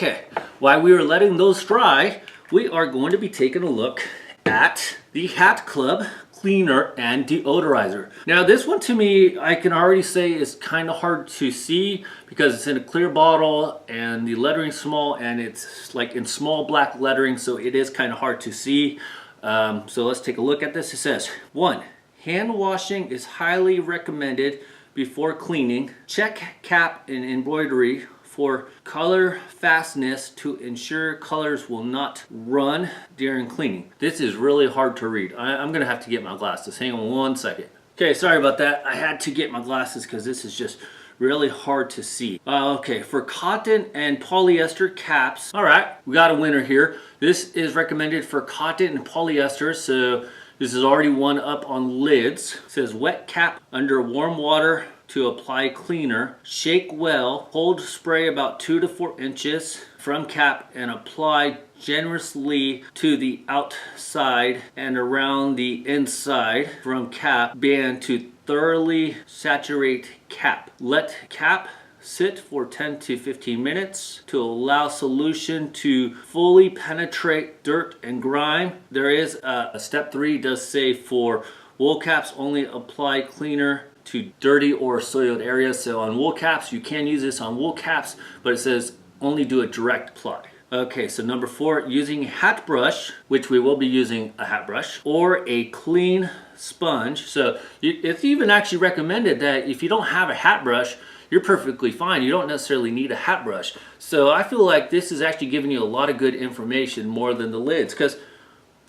Okay, while we were letting those dry, we are going to be taking a look at the Hat Club Cleaner and Deodorizer. Now this one to me, I can already say is kind of hard to see because it's in a clear bottle and the lettering's small and it's like in small black lettering, so it is kind of hard to see. So let's take a look at this. It says, 1. Hand washing is highly recommended before cleaning. Check cap and embroidery for color fastness to ensure colors will not run during cleaning. This is really hard to read. I'm gonna have to get my glasses. Hang on one second. Okay, sorry about that. I had to get my glasses because this is just really hard to see. Okay, for cotton and polyester caps, all right, we got a winner here. This is recommended for cotton and polyester, so this is already one up on lids. It says wet cap under warm water to apply cleaner. Shake well. Hold spray about 2 to 4 inches from cap and apply generously to the outside and around the inside from cap band to thoroughly saturate cap. Let cap sit for 10 to 15 minutes to allow solution to fully penetrate dirt and grime. There is a step 3 does say for wool caps only apply cleaner to dirty or soiled areas. So on wool caps, you can use this on wool caps, but it says only do a direct apply. Okay, so number 4, using a hat brush, which we will be using a hat brush, or a clean sponge. So it's even actually recommended that if you don't have a hat brush, you're perfectly fine. You don't necessarily need a hat brush. So I feel like this is actually giving you a lot of good information more than the lids, because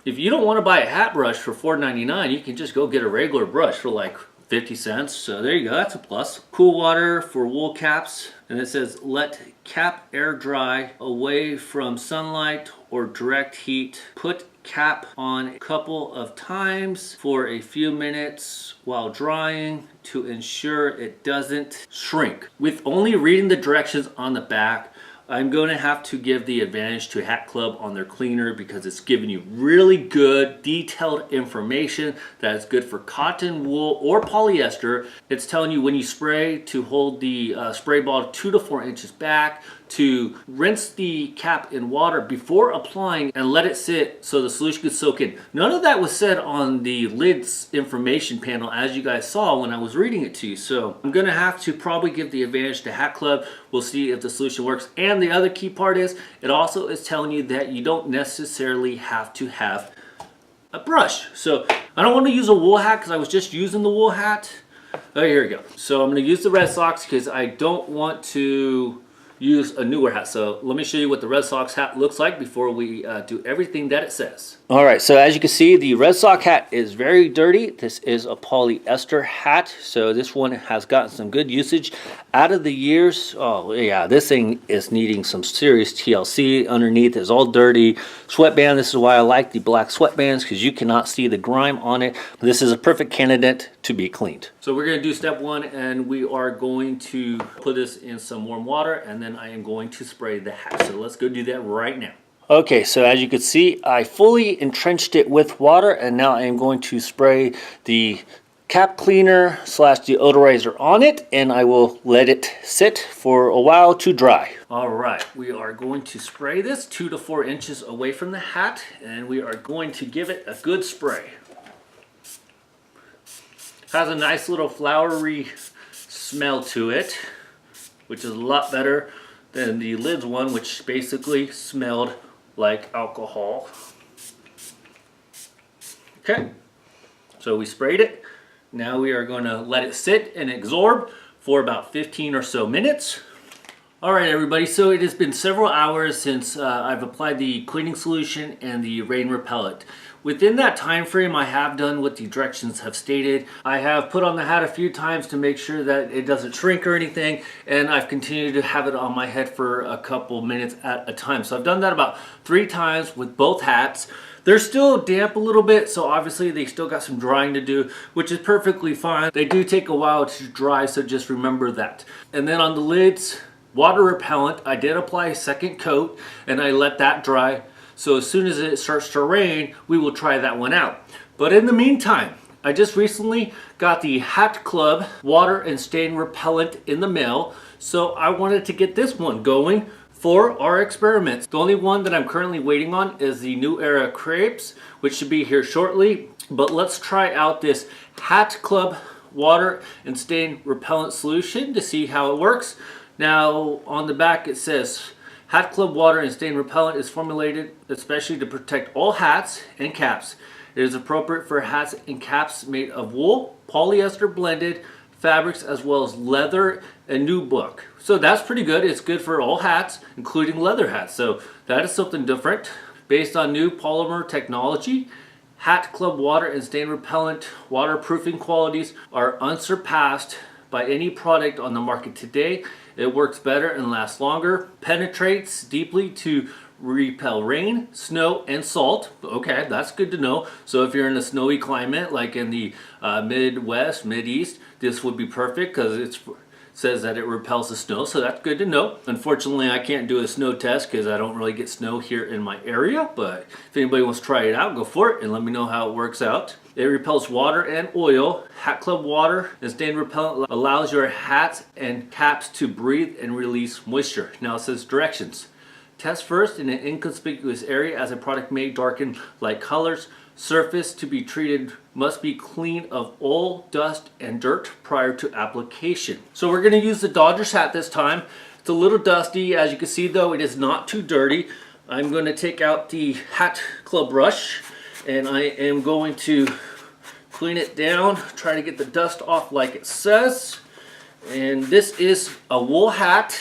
if you don't want to buy a hat brush for $4.99, you can just go get a regular brush for like 50 cents. So there you go, that's a plus. Cool water for wool caps. And it says let cap air dry away from sunlight or direct heat. Put cap on a couple of times for a few minutes while drying to ensure it doesn't shrink. With only reading the directions on the back, I'm going to have to give the advantage to Hat Club on their cleaner because it's giving you really good detailed information that is good for cotton, wool, or polyester. It's telling you when you spray to hold the spray bottle 2 to 4 inches back, to rinse the cap in water before applying and let it sit so the solution could soak in. None of that was said on the lids information panel as you guys saw when I was reading it to you. So I'm gonna have to probably give the advantage to Hat Club. We'll see if the solution works. And the other key part is it also is telling you that you don't necessarily have to have a brush. So I don't want to use a wool hat because I was just using the wool hat. Oh, here we go. So I'm going to use the Red Sox because I don't want to use a newer hat. So let me show you what the Red Sox hat looks like before we do everything that it says. All right, so as you can see, the Red Sox hat is very dirty. This is a polyester hat, so this one has gotten some good usage out of the years. Oh yeah, this thing is needing some serious TLC. Underneath is all dirty. Sweatband, this is why I like the black sweatbands, because you cannot see the grime on it. This is a perfect candidate to be cleaned. So we're gonna do step 1, and we are going to put this in some warm water, and then I am going to spray the hat. So let's go do that right now. Okay, so as you can see, I fully entrenched it with water, and now I am going to spray the cap cleaner / deodorizer on it, and I will let it sit for a while to dry. All right, we are going to spray this 2 to 4 inches away from the hat, and we are going to give it a good spray. Has a nice little flowery smell to it, which is a lot better than the lids one, which basically smelled like alcohol. Okay, so we sprayed it. Now we are going to let it sit and absorb for about 15 or so minutes. All right, everybody, so it has been several hours since I've applied the cleaning solution and the rain repellent. Within that time frame, I have done what the directions have stated. I have put on the hat a few times to make sure that it doesn't shrink or anything, and I've continued to have it on my head for a couple minutes at a time. So I've done that about 3 times with both hats. They're still damp a little bit, so obviously they still got some drying to do, which is perfectly fine. They do take a while to dry, so just remember that. And then on the lids, water repellent, I did apply a second coat, and I let that dry. So as soon as it starts to rain, we will try that one out. But in the meantime, I just recently got the Hat Club water and stain repellent in the mail. So I wanted to get this one going for our experiments. The only one that I'm currently waiting on is the New Era Crepes, which should be here shortly. But let's try out this Hat Club water and stain repellent solution to see how it works. Now on the back it says Hat Club water and stain repellent is formulated especially to protect all hats and caps. It is appropriate for hats and caps made of wool, polyester blended fabrics, as well as leather and nubuck. So that's pretty good. It's good for all hats, including leather hats. So that is something different. Based on new polymer technology, Hat Club water and stain repellent waterproofing qualities are unsurpassed by any product on the market today. It works better and lasts longer, penetrates deeply to repel rain, snow, and salt. Okay, that's good to know. So if you're in a snowy climate like in the Midwest, Mideast, this would be perfect because it says that it repels the snow, so that's good to know. Unfortunately, I can't do a snow test because I don't really get snow here in my area, but if anybody wants to try it out, go for it and let me know how it works out. It repels water and oil. Hat Club water and stain repellent allows your hats and caps to breathe and release moisture. Now it says directions. Test first in an inconspicuous area as a product may darken light colors. Surface to be treated must be clean of oil, dust, and dirt prior to application. So we're going to use the Dodgers hat this time. It's a little dusty. As you can see though, it is not too dirty. I'm going to take out the Hat Club brush and I am going to clean it down, try to get the dust off like it says. And this is a wool hat.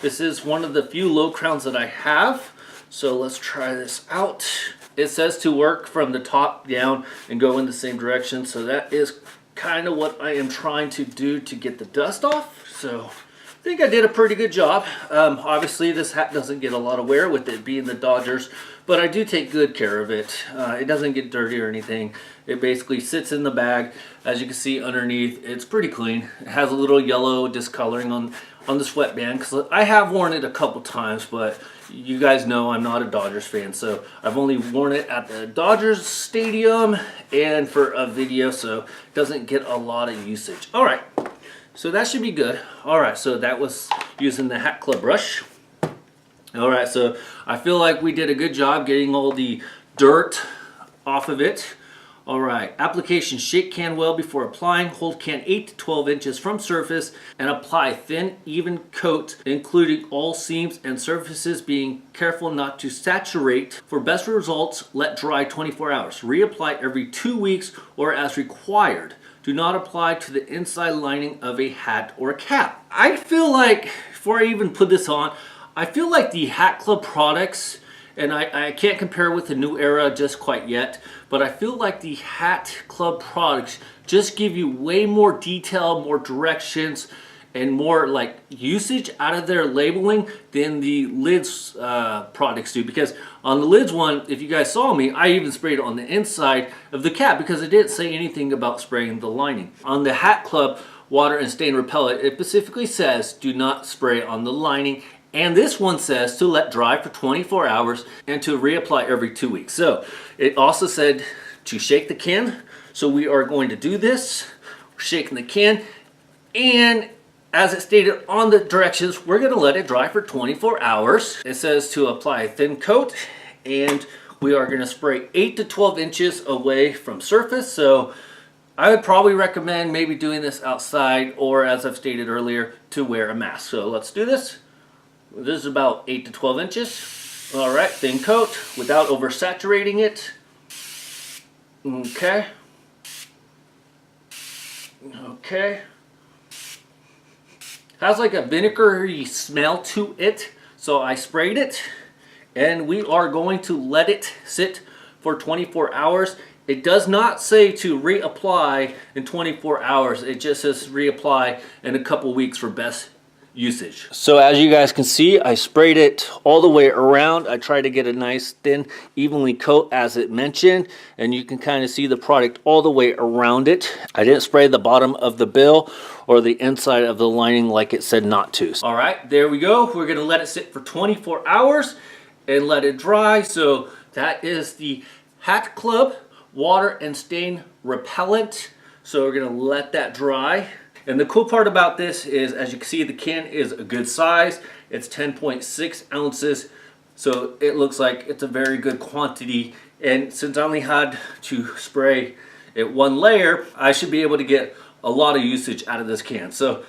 This is one of the few low crowns that I have. So let's try this out. It says to work from the top down and go in the same direction. So that is kind of what I am trying to do to get the dust off. So I think I did a pretty good job. Obviously this hat doesn't get a lot of wear with it being the Dodgers, but I do take good care of it. It doesn't get dirty or anything. It basically sits in the bag. As you can see underneath, it's pretty clean. It has a little yellow discoloring on the sweatband because I have worn it a couple times, but you guys know I'm not a Dodgers fan, so I've only worn it at the Dodgers stadium and for a video, so it doesn't get a lot of usage. All right, so that should be good. All right, so that was using the Hat Club brush. All right, so I feel like we did a good job getting all the dirt off of it. All right, application: shake can well before applying. Hold can 8 to 12 inches from surface and apply thin, even coat, including all seams and surfaces, being careful not to saturate. For best results, let dry 24 hours. Reapply every 2 weeks or as required. Do not apply to the inside lining of a hat or cap. I feel like, before I even put this on, I feel like the Hat Club products, and I can't compare with the New Era just quite yet, but I feel like the Hat Club products just give you way more detail, more directions, and more like usage out of their labeling than the Lids products do. Because on the Lids one, if you guys saw me, I even sprayed it on the inside of the cap because it didn't say anything about spraying the lining. On the Hat Club water and stain repellent, it specifically says do not spray on the lining. And this one says to let dry for 24 hours and to reapply every 2 weeks. So it also said to shake the can. So we are going to do this. We're shaking the can. And as it stated on the directions, we're going to let it dry for 24 hours. It says to apply a thin coat. And we are going to spray 8 to 12 inches away from surface. So I would probably recommend maybe doing this outside, or as I've stated earlier, to wear a mask. So let's do this. This is about 8 to 12 inches. All right, thin coat without oversaturating it. Okay. Okay. Has like a vinegary smell to it, so I sprayed it. And we are going to let it sit for 24 hours. It does not say to reapply in 24 hours. It just says reapply in a couple weeks for best usage. So as you guys can see, I sprayed it all the way around. I tried to get a nice thin, evenly coat as it mentioned, and you can kind of see the product all the way around it. I didn't spray the bottom of the bill or the inside of the lining like it said not to. All right, there we go. We're going to let it sit for 24 hours and let it dry. So that is the Hat Club water and stain repellent. So we're going to let that dry. And the cool part about this is, as you can see, the can is a good size. It's 10.6 ounces. So it looks like it's a very good quantity. And since I only had to spray it one layer, I should be able to get a lot of usage out of this can. So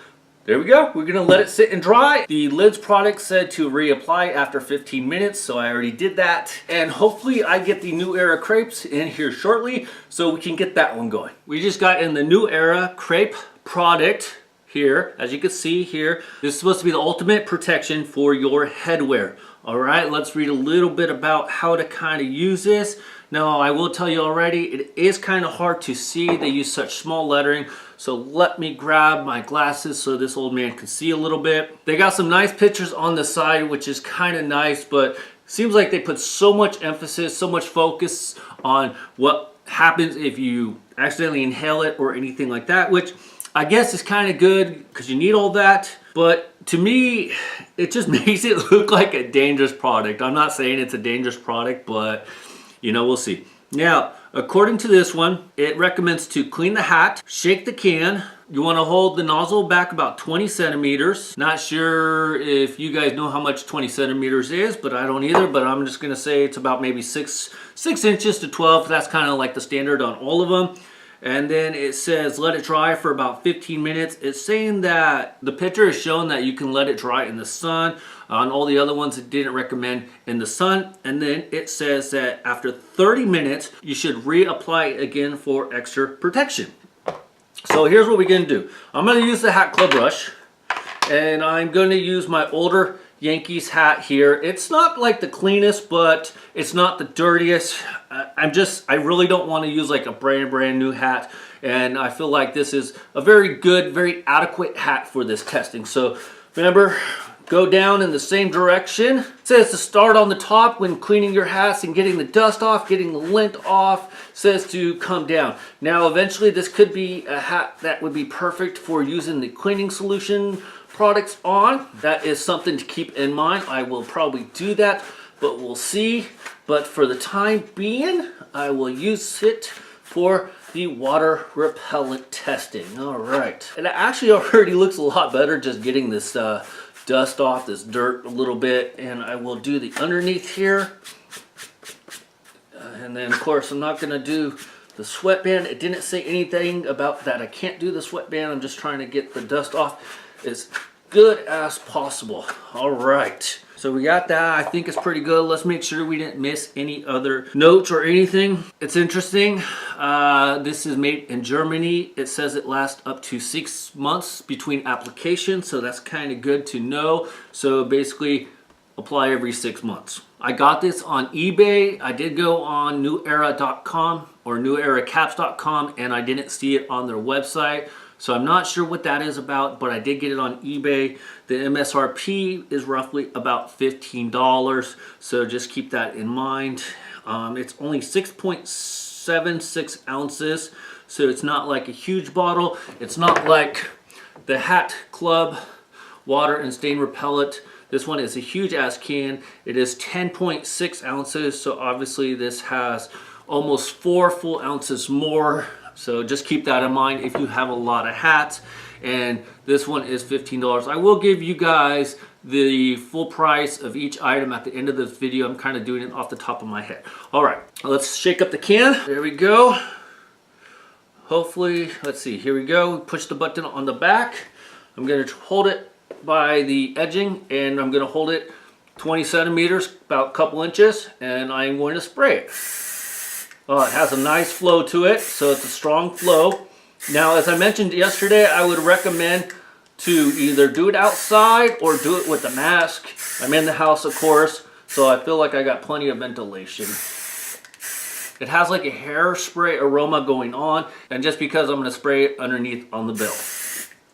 there we go. We're gonna let it sit and dry. The Lids product said to reapply after 15 minutes, so I already did that. And hopefully I get the New Era crepes in here shortly so we can get that one going. We just got in the New Era crepe product here. As you can see here, this is supposed to be the ultimate protection for your headwear. All right, let's read a little bit about how to kind of use this. Now, I will tell you already, it is kind of hard to see. They use such small lettering. So let me grab my glasses so this old man can see a little bit. They got some nice pictures on the side, which is kind of nice, but seems like they put so much emphasis, so much focus on what happens if you accidentally inhale it or anything like that, which I guess is kind of good because you need all that. But to me, it just makes it look like a dangerous product. I'm not saying it's a dangerous product, but you know, we'll see. Now, according to this one, it recommends to clean the hat, shake the can. You want to hold the nozzle back about 20 centimeters. Not sure if you guys know how much 20 centimeters is, but I don't either. But I'm just going to say it's about maybe 6 inches to 12. That's kind of like the standard on all of them. And then it says let it dry for about 15 minutes. It's saying that the picture is showing that you can let it dry in the sun. On all the other ones, it didn't recommend in the sun. And then it says that after 30 minutes, you should reapply it again for extra protection. So here's what we're going to do. I'm going to use the hat club brush. And I'm going to use my older Yankees hat here. It's not like the cleanest, but it's not the dirtiest. I really don't want to use like a brand new hat. And I feel like this is a very good, very adequate hat for this testing. So remember, go down in the same direction. It says to start on the top when cleaning your hats and getting the dust off, getting the lint off. It says to come down. Now eventually this could be a hat that would be perfect for using the cleaning solution products on. That is something to keep in mind. I will probably do that, but we'll see. But for the time being, I will use it for the water repellent testing. All right. And it actually already looks a lot better just getting this dust off, this dirt a little bit. And I will do the underneath here. And then of course I'm not going to do the sweatband. It didn't say anything about that I can't do the sweatband. I'm just trying to get the dust off as good as possible. All right. So we got that. I think it's pretty good. Let's make sure we didn't miss any other notes or anything. It's interesting. This is made in Germany. It says it lasts up to 6 months between applications. So that's kind of good to know. So basically apply every 6 months. I got this on eBay. I did go on newera.com or neweracaps.com and I didn't see it on their website. So I'm not sure what that is about, but I did get it on eBay. The MSRP is roughly about $15. So just keep that in mind. It's only 6.76 ounces. So it's not like a huge bottle. It's not like the Hat Club water and stain repellent. This one is a huge ass can. It is 10.6 ounces. So obviously this has almost 4 full ounces more. So just keep that in mind if you have a lot of hats. And this one is $15. I will give you guys the full price of each item at the end of this video. I'm kind of doing it off the top of my head. All right, let's shake up the can. There we go. Hopefully, let's see, here we go. Push the button on the back. I'm going to hold it by the edging and I'm going to hold it 20 centimeters, about a couple inches, and I'm going to spray it. Oh, it has a nice flow to it, so it's a strong flow. Now, as I mentioned yesterday, I would recommend to either do it outside or do it with a mask. I'm in the house, of course, so I feel like I got plenty of ventilation. It has like a hairspray aroma going on, and just because I'm going to spray it underneath on the bill,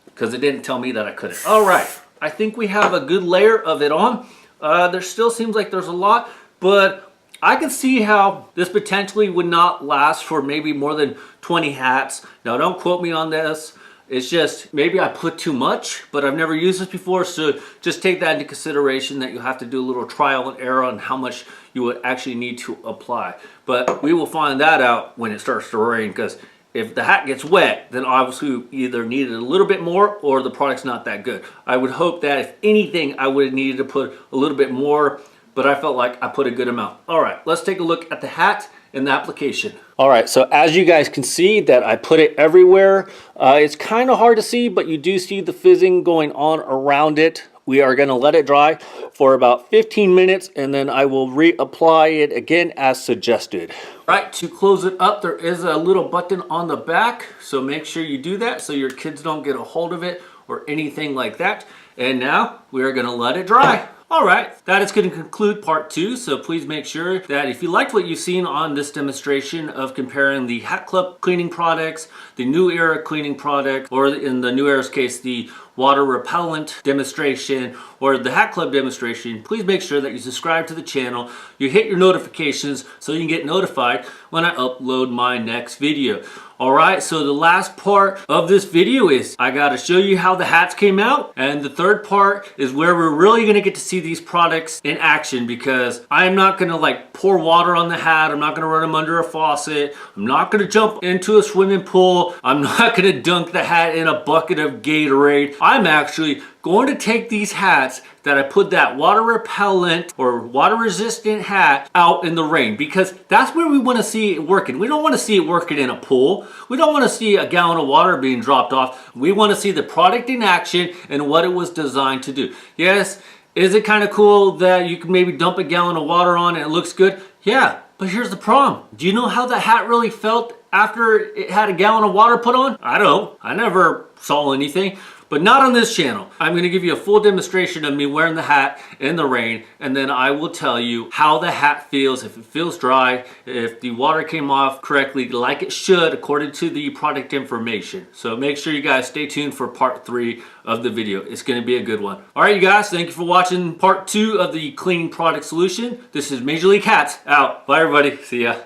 because it didn't tell me that I couldn't. All right, I think we have a good layer of it on. There still seems like there's a lot, but I can see how this potentially would not last for maybe more than 20 hats. Now, don't quote me on this. It's just maybe I put too much, but I've never used this before. So just take that into consideration that you have to do a little trial and error on how much you would actually need to apply. But we will find that out when it starts to rain, because If the hat gets wet, then obviously you either needed a little bit more or the product's not that good. I would hope that if anything, I would have needed to put a little bit more, but I felt like I put a good amount. All right, let's take a look at the hat and the application. All right, so as you guys can see that I put it everywhere. It's kind of hard to see, but you do see the fizzing going on around it. We are going to let it dry for about 15 minutes and then I will reapply it again as suggested. Right, to close it up, there is a little button on the back, so make sure you do that so your kids don't get a hold of it or anything like that. And now we are going to let it dry. All right, that is going to conclude part 2, so please make sure that if you liked what you've seen on this demonstration of comparing the Hat Club cleaning products, the New Era cleaning product, or in the New Era's case, the water repellent demonstration, or the Hat Club demonstration, please make sure that you subscribe to the channel, you hit your notifications so you can get notified when I upload my next video. Alright, so the last part of this video is I gotta show you how the hats came out, and the third part is where we're really gonna get to see these products in action, because I'm not gonna like pour water on the hat, I'm not gonna run them under a faucet, I'm not gonna jump into a swimming pool, I'm not gonna dunk the hat in a bucket of Gatorade. I'm actually going to take these hats that I put that water repellent or water resistant hat out in the rain, because that's where we want to see it working. We don't want to see it working in a pool. We don't want to see a gallon of water being dropped off. We want to see the product in action and what it was designed to do. Yes, is it kind of cool that you can maybe dump a gallon of water on and it looks good? Yeah, but here's the problem. Do you know how the hat really felt after it had a gallon of water put on? I don't. I never saw anything. But not on this channel. I'm going to give you a full demonstration of me wearing the hat in the rain, and then I will tell you how the hat feels, if it feels dry, if the water came off correctly like it should according to the product information. So make sure you guys stay tuned for part 3 of the video. It's going to be a good one. Alright you guys, thank you for watching part 2 of the cleaning product solution. This is Major League Hats out. Bye everybody. See ya.